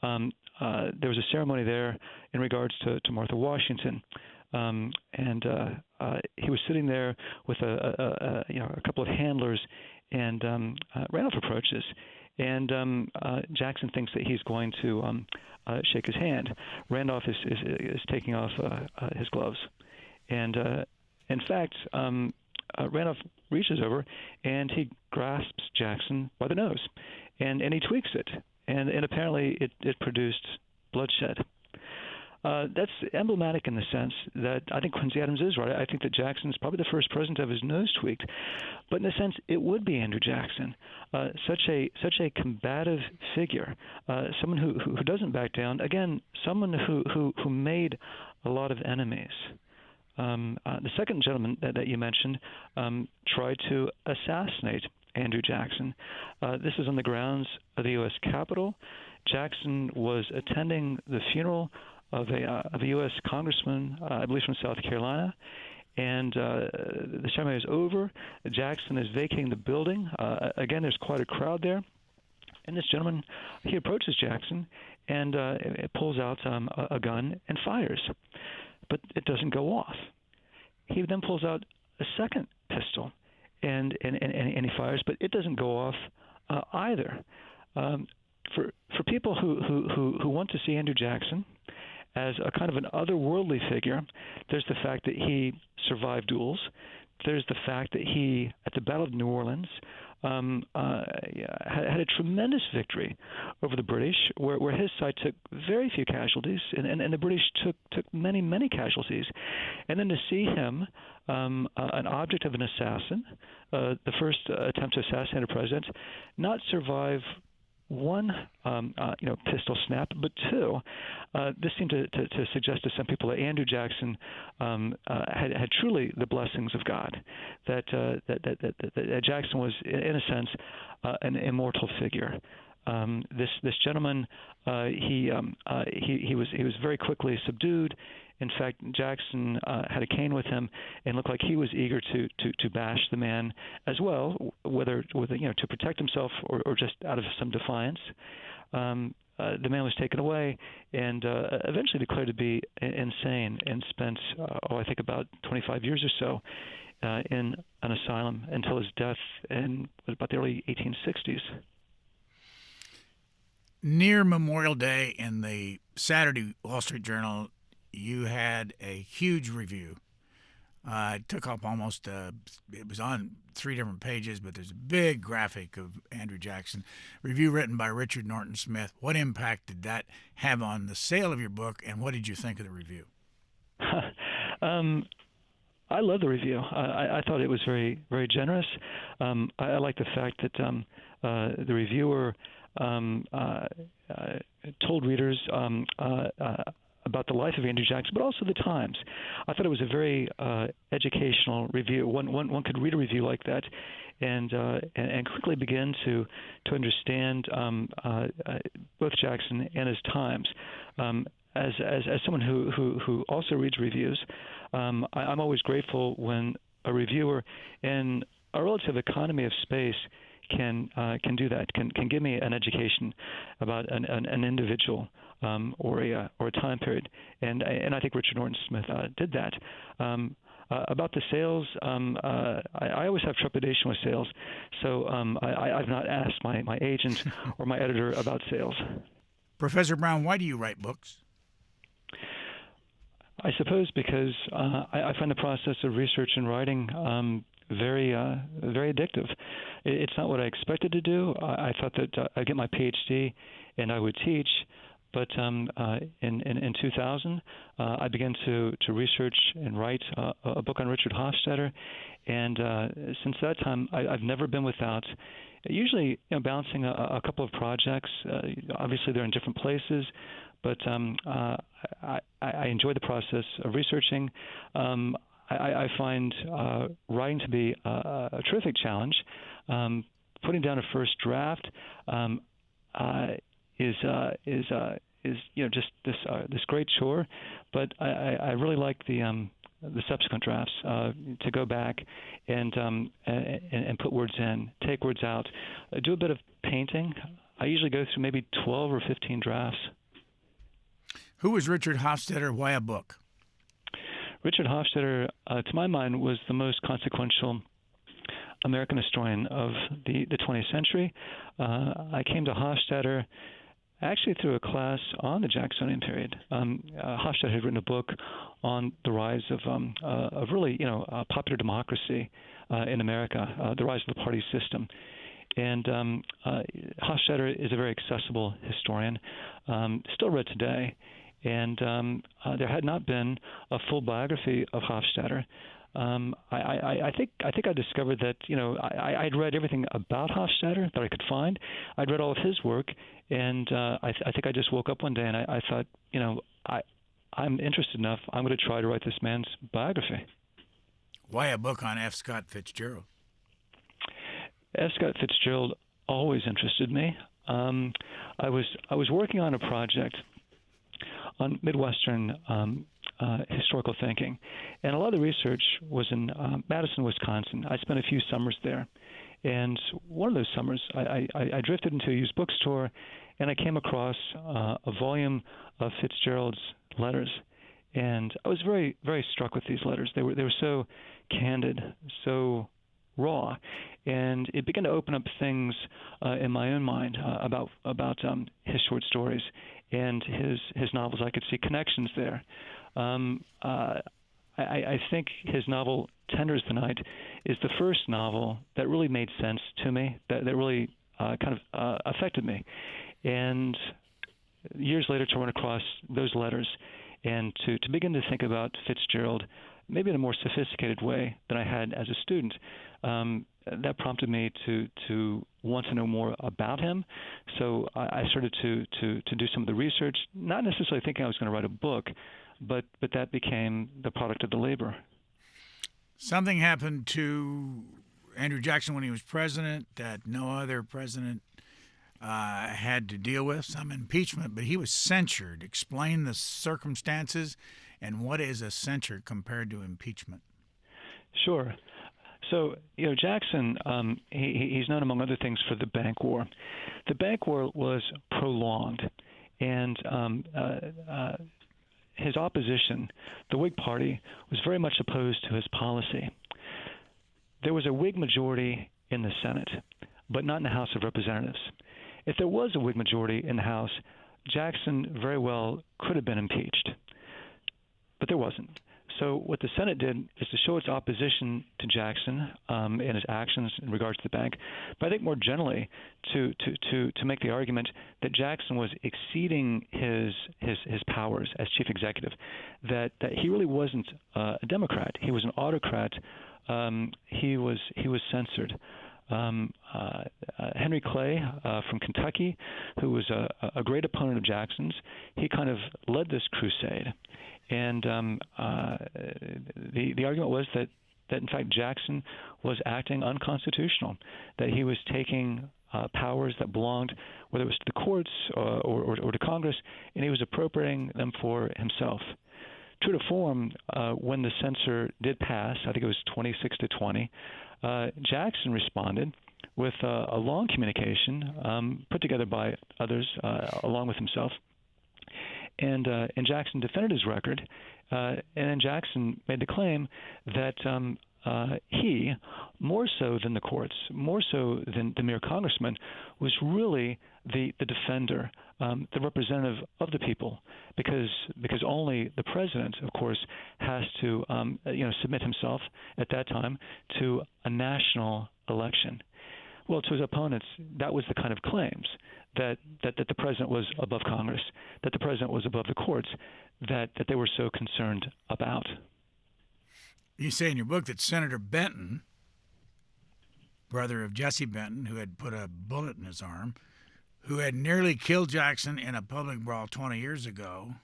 There was a ceremony there in regards to Martha Washington, and he was sitting there with a couple of handlers, and Randolph approaches, and Jackson thinks that he's going to shake his hand. Randolph is taking off his gloves, and in fact, Randolph reaches over and he grasps Jackson by the nose, and he tweaks it, and apparently it produced bloodshed. That's emblematic in the sense that I think Quincy Adams is right. I think that Jackson's probably the first president to have his nose tweaked, but in a sense, it would be Andrew Jackson, such a combative figure, someone who doesn't back down. Again, someone who made a lot of enemies. The second gentleman that you mentioned tried to assassinate Andrew Jackson. This is on the grounds of the U.S. Capitol. Jackson was attending the funeral of a U.S. congressman, I believe from South Carolina, and the ceremony is over. Jackson is vacating the building. Again, there's quite a crowd there, and this gentleman, he approaches Jackson and it pulls out a gun and fires, but it doesn't go off. He then pulls out a second pistol and he fires, but it doesn't go off either. For people who want to see Andrew Jackson as a kind of an otherworldly figure, there's the fact that he survived duels. There's the fact that he, at the Battle of New Orleans, had a tremendous victory over the British, where his side took very few casualties, and the British took many, many casualties. And then to see him, an object of an assassin, the first attempt to assassinate a president, not survive one pistol snap, but two. This seemed to suggest to some people that Andrew Jackson had truly the blessings of God, that Jackson was, in a sense, an immortal figure. This gentleman, he was very quickly subdued. In fact, Jackson had a cane with him and looked like he was eager to bash the man as well, whether to protect himself or just out of some defiance. The man was taken away and eventually declared to be insane and spent, I think about 25 years or so in an asylum until his death in about the early 1860s. Near Memorial Day in the Saturday Wall Street Journal, you had a huge review. It took up almost, it was on 3 different pages, but there's a big graphic of Andrew Jackson. Review written by Richard Norton Smith. What impact did that have on the sale of your book, and what did you think of the review? I love the review. I thought it was very, very generous. I like the fact that the reviewer told readers about the life of Andrew Jackson, but also the times. I thought it was a very educational review. One could read a review like that and quickly begin to understand both Jackson and his times. As someone who also reads reviews, I'm always grateful when a reviewer in a relative economy of space can do that, can give me an education about an individual or a time period, and I think Richard Norton Smith did that. About the sales, I always have trepidation with sales, so I've not asked my agent or my editor about sales. Professor Brown, why do you write books? I suppose because I find the process of research and writing very addictive. It's not what I expected to do. I thought that I'd get my PhD and I would teach, But in 2000, I began to research and write a book on Richard Hofstadter, and since that time, I've never been without. Usually, balancing a couple of projects. Obviously, they're in different places, but I enjoy the process of researching. I find writing to be a terrific challenge. Putting down a first draft is just this great chore, but I really like the subsequent drafts to go back and put words in, take words out, do a bit of painting. I usually go through maybe 12 or 15 drafts. Who was Richard Hofstadter? Why a book? Richard Hofstadter, to my mind, was the most consequential American historian of the 20th century. I came to Hofstadter actually through a class on the Jacksonian period. Hofstadter had written a book on the rise of really, popular democracy in America, the rise of the party system. And Hofstadter is a very accessible historian, still read today. And there had not been a full biography of Hofstadter. I think I discovered that I'd read everything about Hofstadter that I could find. I'd read all of his work, and I think I just woke up one day and I thought, I'm interested enough. I'm going to try to write this man's biography. Why a book on F. Scott Fitzgerald? F. Scott Fitzgerald always interested me. I was working on a project on Midwestern historical thinking, and a lot of the research was in Madison, Wisconsin. I spent a few summers there, and one of those summers, I drifted into a used bookstore, and I came across a volume of Fitzgerald's letters, and I was very, very struck with these letters. They were so candid, so raw, and it began to open up things in my own mind about his short stories and his novels. I could see connections there. I think his novel Tender as the Night is the first novel that really made sense to me, that really kind of affected me. And years later to run across those letters and to begin to think about Fitzgerald maybe in a more sophisticated way than I had as a student, that prompted me to want to know more about him. So I started to do some of the research, not necessarily thinking I was going to write a book, but that became the product of the labor. Something happened to Andrew Jackson when he was president that no other president had to deal with, some impeachment, but he was censured. Explain the circumstances and what is a censure compared to impeachment. Sure. So, Jackson, he's known, among other things, for the bank war. The bank war was prolonged, and his opposition, the Whig Party, was very much opposed to his policy. There was a Whig majority in the Senate, but not in the House of Representatives. If there was a Whig majority in the House, Jackson very well could have been impeached, but there wasn't. So what the Senate did is to show its opposition to Jackson and his actions in regards to the bank, but I think more generally to make the argument that Jackson was exceeding his powers as chief executive, that he really wasn't a Democrat. He was an autocrat. He was censored. Henry Clay from Kentucky, who was a great opponent of Jackson's, he kind of led this crusade. And the argument was that in fact Jackson was acting unconstitutional, that he was taking powers that belonged, whether it was to the courts or to Congress, and he was appropriating them for himself. True to form, when the censure did pass, I think it was 26-20, Jackson responded with a long communication put together by others along with himself. And Jackson defended his record, and then Jackson made the claim that he, more so than the courts, more so than the mere congressman, was really the defender, the representative of the people, because only the president, of course, has to submit himself at that time to a national election. Well, to his opponents, that was the kind of claims that the president was above Congress, that the president was above the courts, that they were so concerned about. You say in your book that Senator Benton, brother of Jesse Benton, who had put a bullet in his arm, who had nearly killed Jackson in a public brawl 20 years ago,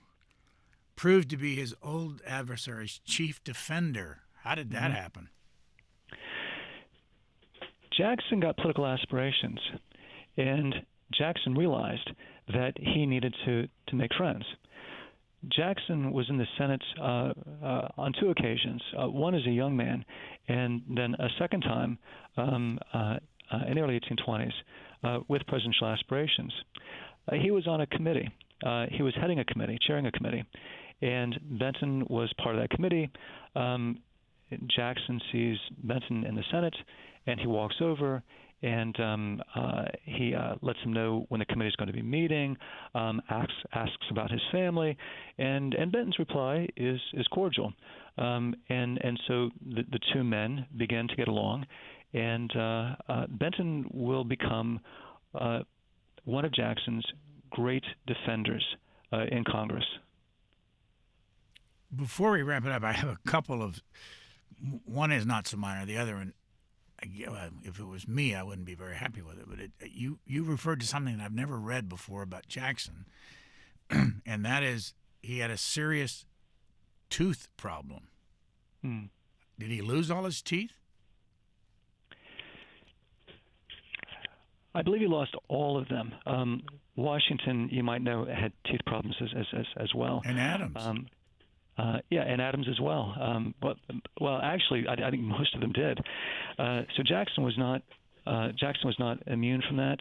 proved to be his old adversary's chief defender. How did that happen? Jackson got political aspirations, and Jackson realized that he needed to make friends. Jackson was in the Senate on two occasions, one as a young man, and then a second time in the early 1820s with presidential aspirations. He was on a committee. He was heading a committee, chairing a committee, and Benton was part of that committee. Jackson sees Benton in the Senate, and he walks over, and he lets him know when the committee is going to be meeting, asks about his family, and Benton's reply is cordial. And so the two men begin to get along, and Benton will become one of Jackson's great defenders in Congress. Before we wrap it up, I have a couple of. One is not so minor. The other one, if it was me, I wouldn't be very happy with it. But you referred to something that I've never read before about Jackson, and that is he had a serious tooth problem. Did he lose all his teeth? I believe he lost all of them. Washington, you might know, had teeth problems as well. And Adams. And Adams as well. Well, actually, I think most of them did. So Jackson was not immune from that.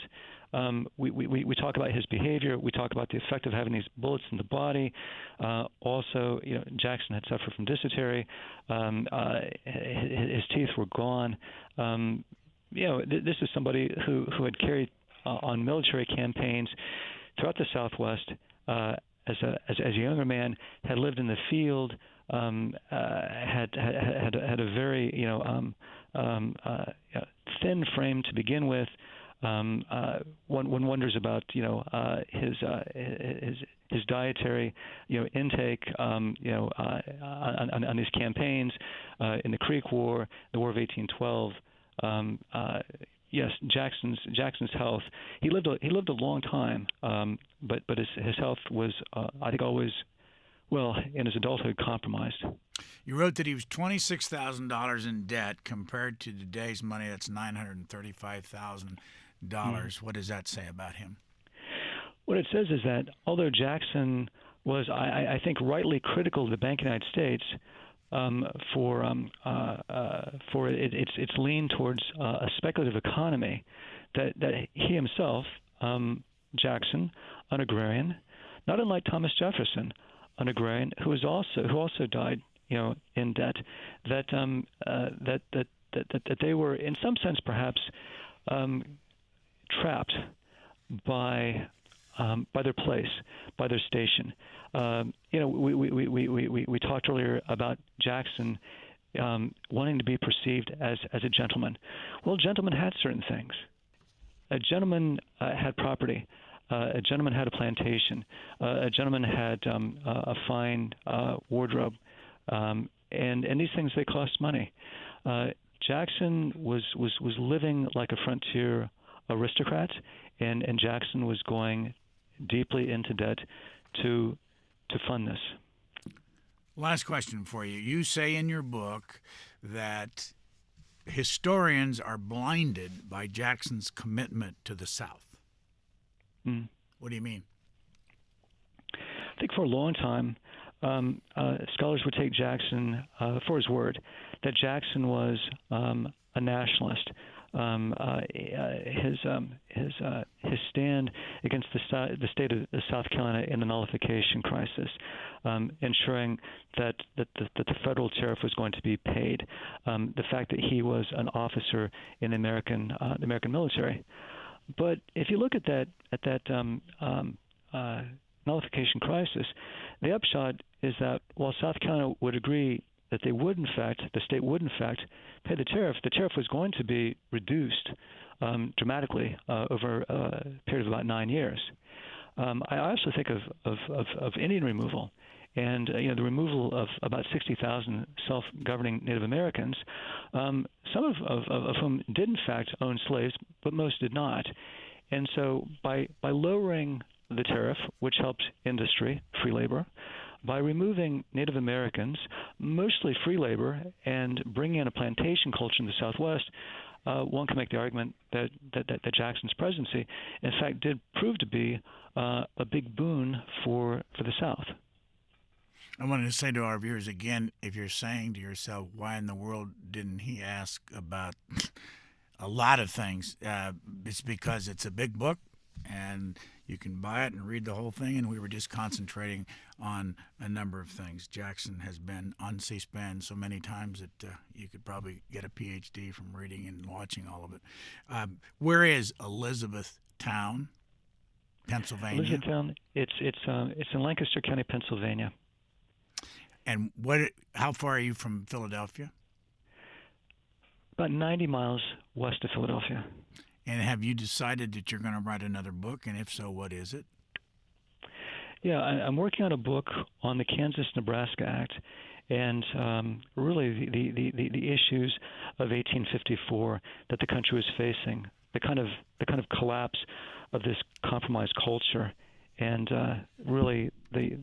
We talk about his behavior. We talk about the effect of having these bullets in the body. Also, Jackson had suffered from dysentery. His teeth were gone. This is somebody who had carried on military campaigns throughout the Southwest. As a younger man, had lived in the field, had a very thin frame to begin with. One wonders about his dietary intake on these campaigns in the Creek War, the War of 1812. Yes, Jackson's health. He lived a long time, but his health was, I think, always, in his adulthood, compromised. You wrote that he was $26,000 in debt. Compared to today's money, that's $935,000. What does that say about him? What it says is that although Jackson was, I think, rightly critical of the Bank of the United States, for its lean towards a speculative economy, that he himself, Jackson, an agrarian, not unlike Thomas Jefferson, an agrarian who also died, in debt, that they were in some sense perhaps trapped by their place, by their station. We talked earlier about Jackson wanting to be perceived as a gentleman. Well, a gentleman had certain things. A gentleman had property. A gentleman had a plantation. A gentleman had a fine wardrobe, and these things, they cost money. Jackson was living like a frontier aristocrat, and Jackson was going deeply into debt to fund this. Last question for you. You say in your book that historians are blinded by Jackson's commitment to the South. What do you mean? I think for a long time, scholars would take Jackson for his word, that Jackson was a nationalist. His stand against the state of South Carolina in the nullification crisis, ensuring that the federal tariff was going to be paid, the fact that he was an officer in the American military. But if you look at that nullification crisis, the upshot is that while South Carolina would agree that they would, in fact, the state would, in fact, pay the tariff was going to be reduced dramatically over a period of about 9 years. I also think of Indian removal, and the removal of about 60,000 self-governing Native Americans, some of whom did in fact own slaves, but most did not. And so by lowering the tariff, which helped industry, free labor, by removing Native Americans, mostly free labor, and bringing in a plantation culture in the Southwest, one can make the argument that Jackson's presidency, in fact, did prove to be a big boon for the South. I wanted to say to our viewers again, if you're saying to yourself, why in the world didn't he ask about a lot of things, it's because it's a big book, and you can buy it and read the whole thing, and we were just concentrating on a number of things. Jackson has been on C-SPAN so many times that you could probably get a PhD from reading and watching all of it. Where is Elizabethtown, Pennsylvania? Elizabethtown, it's in Lancaster County, Pennsylvania. And how far are you from Philadelphia? About 90 miles west of Philadelphia. And have you decided that you're going to write another book? And if so, what is it? Yeah, I'm working on a book on the Kansas-Nebraska Act, and really the issues of 1854 that the country was facing, the kind of collapse of this compromised culture, and really the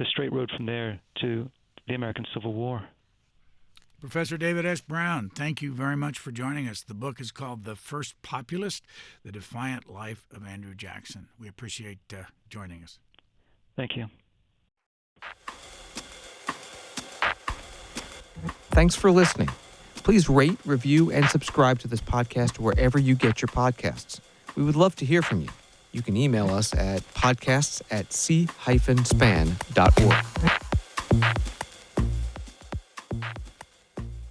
straight road from there to the American Civil War. Professor David S. Brown, thank you very much for joining us. The book is called The First Populist, The Defiant Life of Andrew Jackson. We appreciate joining us. Thank you. Thanks for listening. Please rate, review, and subscribe to this podcast wherever you get your podcasts. We would love to hear from you. You can email us at podcasts@c-span.org.